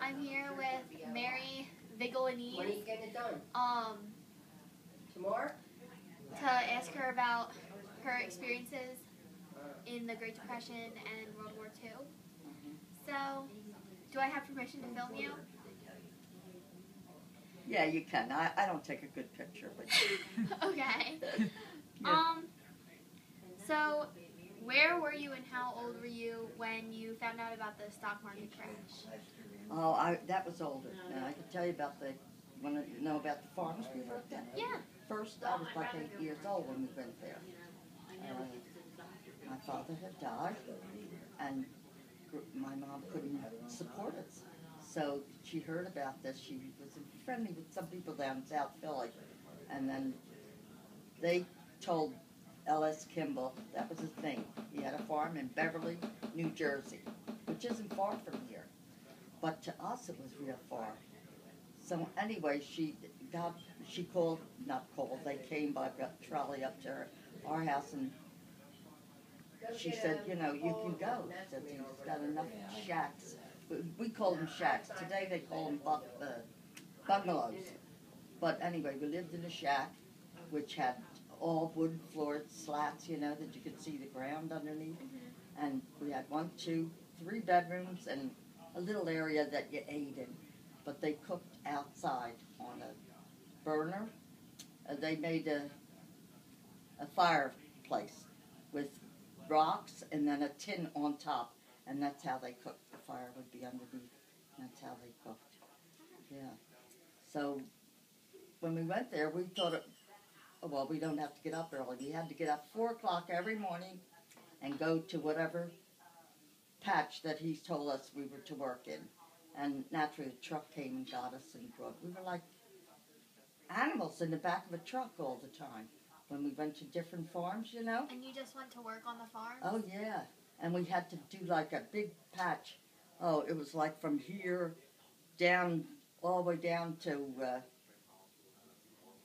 I'm here with Mary Vigolanese. When are you getting it done? Um, Tomorrow? to ask her about her experiences in the Great Depression and World War II. So, do I have permission to film you? Yeah, you can. I don't take a good picture, but Okay. Yeah. So, where were you and how old were you when you found out about the stock market crash? That was older. Now, I can tell you about want to know about the farms we worked at? Yeah. First, I was like 8 years old when we went there. My father had died, and my mom couldn't support us. So she heard about this. She was friendly with some people down in South Philly, and then they told L.S. Kimball, that was his name. He had a farm in Beverly, New Jersey, which isn't far from here. But to us, it was real far. So anyway, she called, not called, they came by trolley up to our house, and she said, you know, you can go. She said, he's got enough shacks. We call them shacks. Today they call them bungalows. But anyway, we lived in a shack, which had all wood floored slats, you know, that you could see the ground underneath. And we had 1, 2, 3 bedrooms and a little area that you ate in. But they cooked outside on a burner. They made a fireplace with rocks and then a tin on top, and that's how they cooked. The fire would be underneath. That's how they cooked. Yeah. So when we went there, we thought, well, we don't have to get up early. We had to get up 4 o'clock every morning and go to whatever patch that he told us we were to work in. And naturally, a truck came and got us and brought. We were like animals in the back of a truck all the time when we went to different farms, you know. And you just went to work on the farm? Oh, yeah. And we had to do like a big patch. Oh, it was like from here down, all the way down to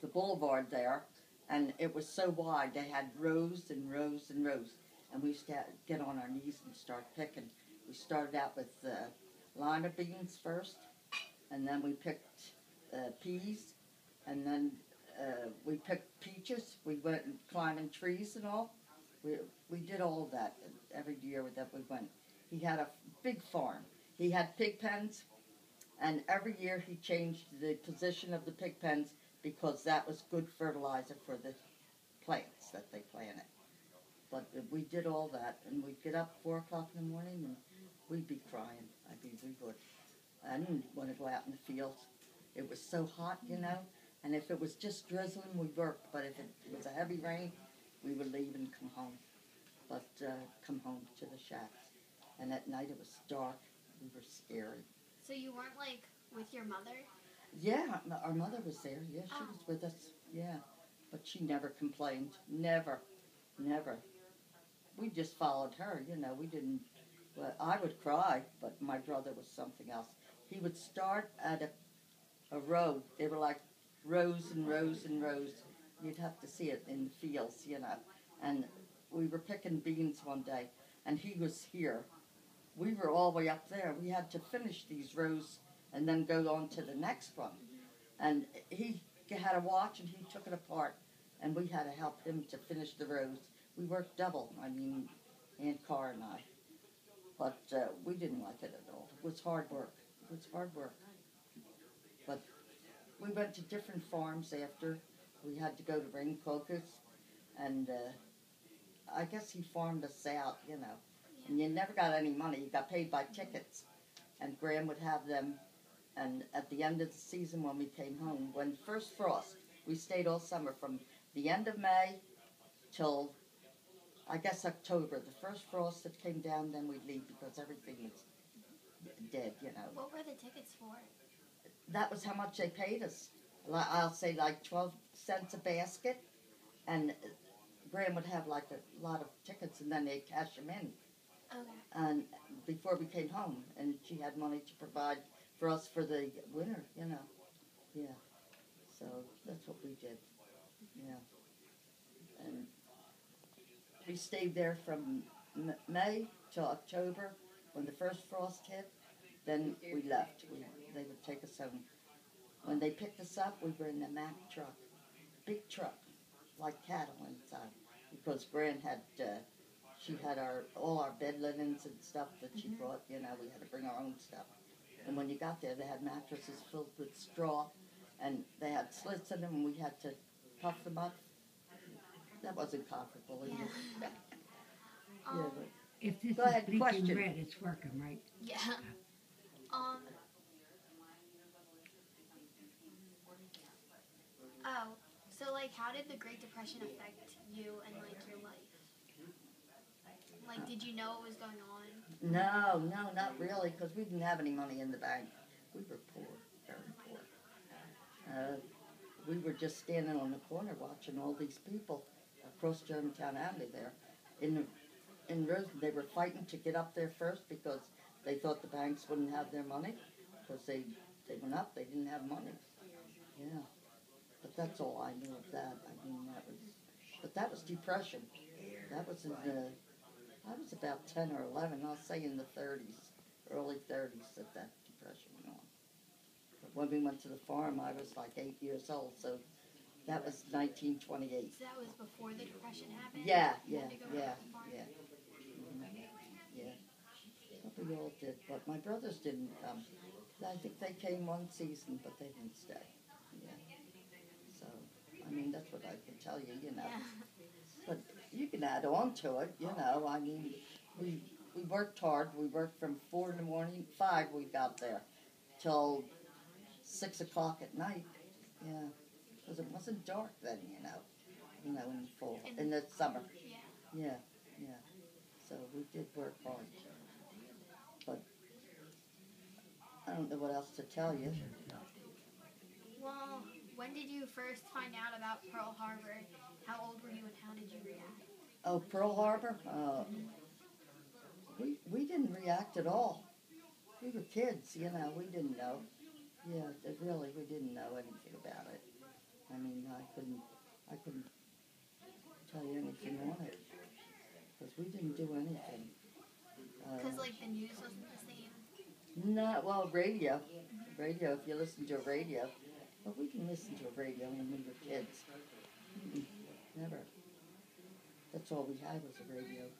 the boulevard there. And it was so wide, they had rows and rows and rows. And we used to get on our knees and start picking. We started out with lima beans first, and then we picked peas, and then we picked peaches. We went climbing trees and all. We did all of that every year that we went. He had a big farm. He had pig pens, and every year he changed the position of the pig pens because that was good fertilizer for the plants that they planted. But we did all that, and we'd get up 4 o'clock in the morning, and we'd be crying. I mean, we would. I didn't want to go out in the fields. It was so hot, you know, and if it was just drizzling, we worked. But if it was a heavy rain, we would leave and come home. But come home to the shacks. And at night it was dark. We were scary. So you weren't, like, with your mother? Yeah, our mother was there. Yeah, she was with us. Yeah. But she never complained. Never. Never. We just followed her, you know. We didn't... Well, I would cry, but my brother was something else. He would start at a row. They were like rows and rows and rows. You'd have to see it in the fields, you know. And we were picking beans one day, and he was here. We were all the way up there. We had to finish these rows and then go on to the next one. And he had a watch, and he took it apart, and we had to help him to finish the rows. We worked double, I mean, Aunt Carr and I. But we didn't like it at all. It was hard work. It was hard work. But we went to different farms after. We had to go to Rancocas, and I guess he farmed us out, you know. And you never got any money. You got paid by tickets. And Graham would have them. And at the end of the season when we came home, when first frost, we stayed all summer from the end of May till, I guess, October. The first frost that came down, then we'd leave because everything was dead, you know. What were the tickets for? That was how much they paid us. I'll say like 12 cents a basket. And Graham would have like a lot of tickets, and then they'd cash them in. Okay. And before we came home, and she had money to provide for us for the winter, you know. Yeah. So that's what we did. Yeah. And we stayed there from May till October when the first frost hit. Then we left. They would take us home. When they picked us up, we were in the Mack truck, big truck, like cattle inside, because Gran had, she had all our bed linens and stuff that she brought. You know, we had to bring our own stuff. And when you got there, they had mattresses filled with straw, and they had slits in them, and we had to puff them up. That wasn't comfortable either. Yeah. Yeah, but If this Go is ahead, bleaching question. red, it's working, right? Yeah. Oh, so like, how did the Great Depression affect you and like your life? Like, did you know what was going on? no, not really, because we didn't have any money in the bank. We were poor, very poor. We were just standing on the corner watching all these people across Germantown Avenue there. In Rosen, they were fighting to get up there first because they thought the banks wouldn't have their money, because they went up, they didn't have money. Yeah, but that's all I knew of that. I mean, that was depression. That was I was about 10 or 11, I'll say in the 30s, early 30s that depression went on. But when we went to the farm, I was like 8 years old, so that was 1928. So that was before the Depression happened? Yeah. You had to go Yeah. to the farm? But we all did, but my brothers didn't come. I think they came one season, but they didn't stay. Yeah. So, I mean, that's what I can tell you, you know. Yeah. But you can add on to it, you know. I mean, we worked hard. We worked from 4 in the morning, 5 we got there, till 6 o'clock at night. Yeah, because it wasn't dark then, you know, in the fall, in the summer. Yeah. Yeah. So we did work hard. But I don't know what else to tell you. Well, when did you first find out about Pearl Harbor? How old were you and how did you react? Oh, Pearl Harbor? We didn't react at all. We were kids, you know, we didn't know. Yeah, we didn't know anything about it. I mean, I couldn't tell you anything on it, because we didn't do anything. Because like the news wasn't the same. No, well, radio, if you listen to a radio. But we didn't listen to a radio when we were kids. Never. That's all we had was a radio.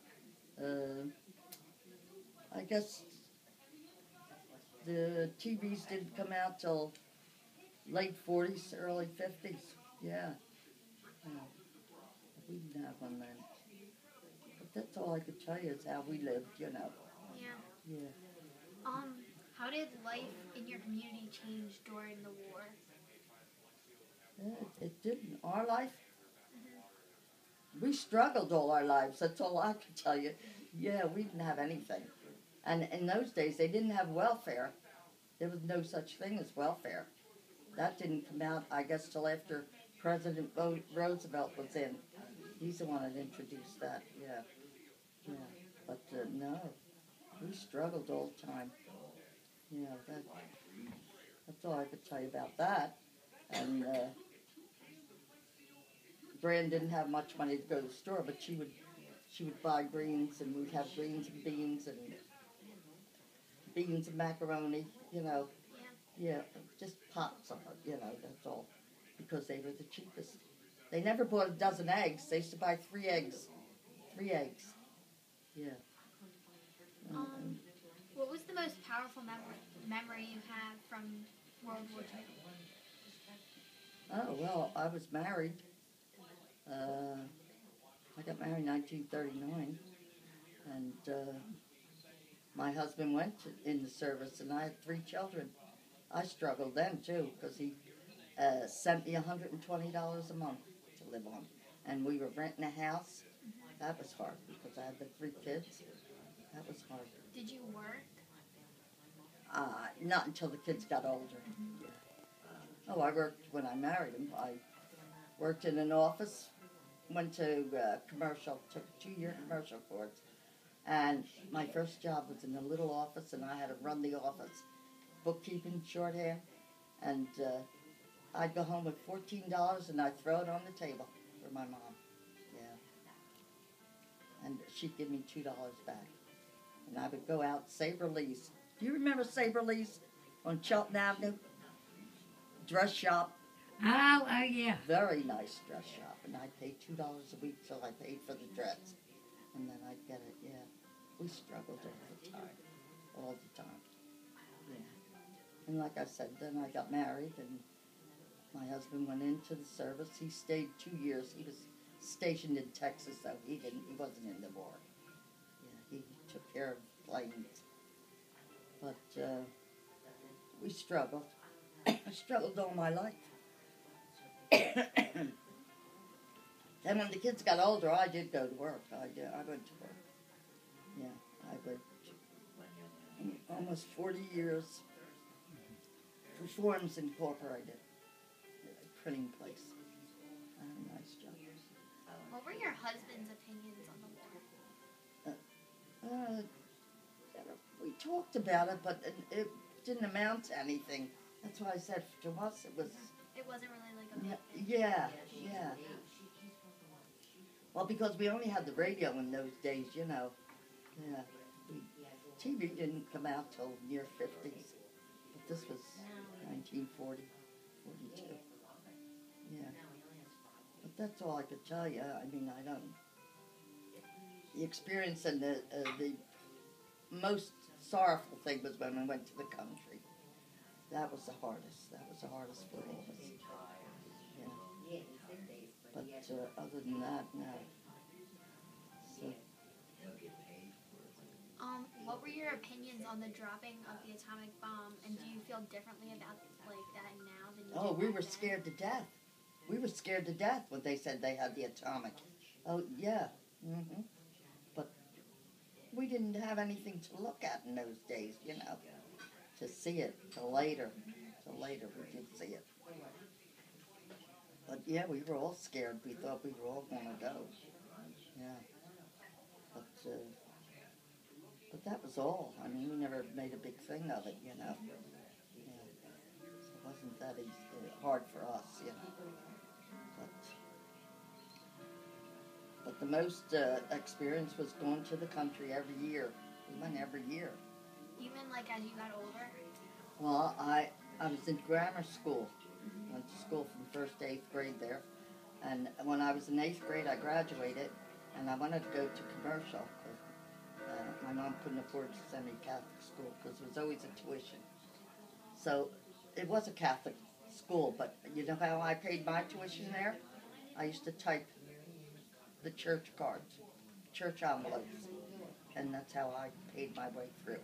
I guess the TVs didn't come out till late 40s, early 50s. Yeah. We didn't have one then. But that's all I could tell you is how we lived, you know. Yeah. Yeah. How did life in your community change during the war? It didn't. Our life, we struggled all our lives. That's all I can tell you. Yeah, we didn't have anything. And in those days, they didn't have welfare. There was no such thing as welfare. That didn't come out, I guess, till after President Roosevelt was in. He's the one that introduced that, yeah. But no, we struggled all the time. Yeah, that's all I could tell you about that. And Gran didn't have much money to go to the store, but she would buy greens, and we'd have greens and beans and macaroni, you know. Yeah, just pots of it, you know, that's all. Because they were the cheapest. They never bought a dozen eggs. They used to buy 3 eggs. 3 eggs. Yeah. What was the most powerful memory you have from World War II? Oh, well, I was married. I got married in 1939. And my husband went in the service, and I had 3 children. I struggled then, too, because he sent me $120 a month to live on. And we were renting a house. That was hard, because I had the 3 kids. That was hard. Did you work? Not until the kids got older. Oh, I worked when I married him. I worked in an office, went to commercial, took a 2-year commercial course. And my first job was in a little office, and I had to run the office. Bookkeeping, shorthand, and I'd go home with $14 and I'd throw it on the table for my mom. Yeah. And she'd give me $2 back. And I would go out, save release, Do you remember Saberly's on Chelton Avenue? Dress shop. Oh, yeah. Very nice dress shop. And I paid $2 a week till I paid for the dress. And then I'd get it, yeah. We struggled all the time. All the time. Yeah. And like I said, then I got married and my husband went into the service. He stayed 2 years. He was stationed in Texas, though. He wasn't in the war. Yeah, he took care of planes. But we struggled. I struggled all my life. Then when the kids got older, I did go to work. I went to work. Yeah, I worked almost 40 years for Forms Incorporated, a printing place. I had a nice job. What were your husband's opinions on the war? We talked about it, but it didn't amount to anything. That's why I said to us it was. It wasn't really like a big thing. Yeah. Well, because we only had the radio in those days, you know. Yeah. TV didn't come out till near 50s. But this was 1940, 42. Yeah. But that's all I could tell you. I mean, I don't. The experience and the most sorrowful thing was when we went to the country. That was the hardest. That was the hardest for all of us. Yeah. But other than that, no. So, What were your opinions on the dropping of the atomic bomb, and do you feel differently about like that now than you did we back were then? scared to death. We were scared to death when they said they had the atomic. Oh, yeah. Mm-hmm. But we didn't have anything to look at in those days, you know, to see it till later. Till later we did see it. But yeah, we were all scared. We thought we were all going to go. Yeah. But that was all. I mean, we never made a big thing of it, you know. Yeah. So it wasn't that hard for us, you know. But the most experience was going to the country every year. We went every year. Even like as you got older? Well, I was in grammar school. Went to school from 1st to 8th grade there. And when I was in 8th grade, I graduated, and I wanted to go to commercial. My mom couldn't afford to send me to Catholic school because it was always a tuition. So it was a Catholic school, but you know how I paid my tuition there? I used to type the church cards, church envelopes, and that's how I paid my way through.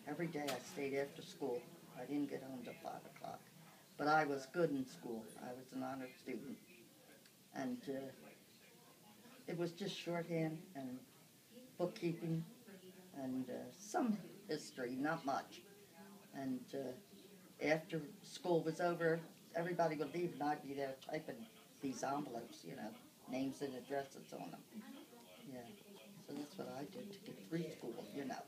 Every day I stayed after school. I didn't get home till 5 o'clock. But I was good in school. I was an honor student. And it was just shorthand and bookkeeping and some history, not much. And after school was over, everybody would leave and I'd be there typing these envelopes, you know, names and addresses on them. Yeah, so that's what I did to get through school, you know.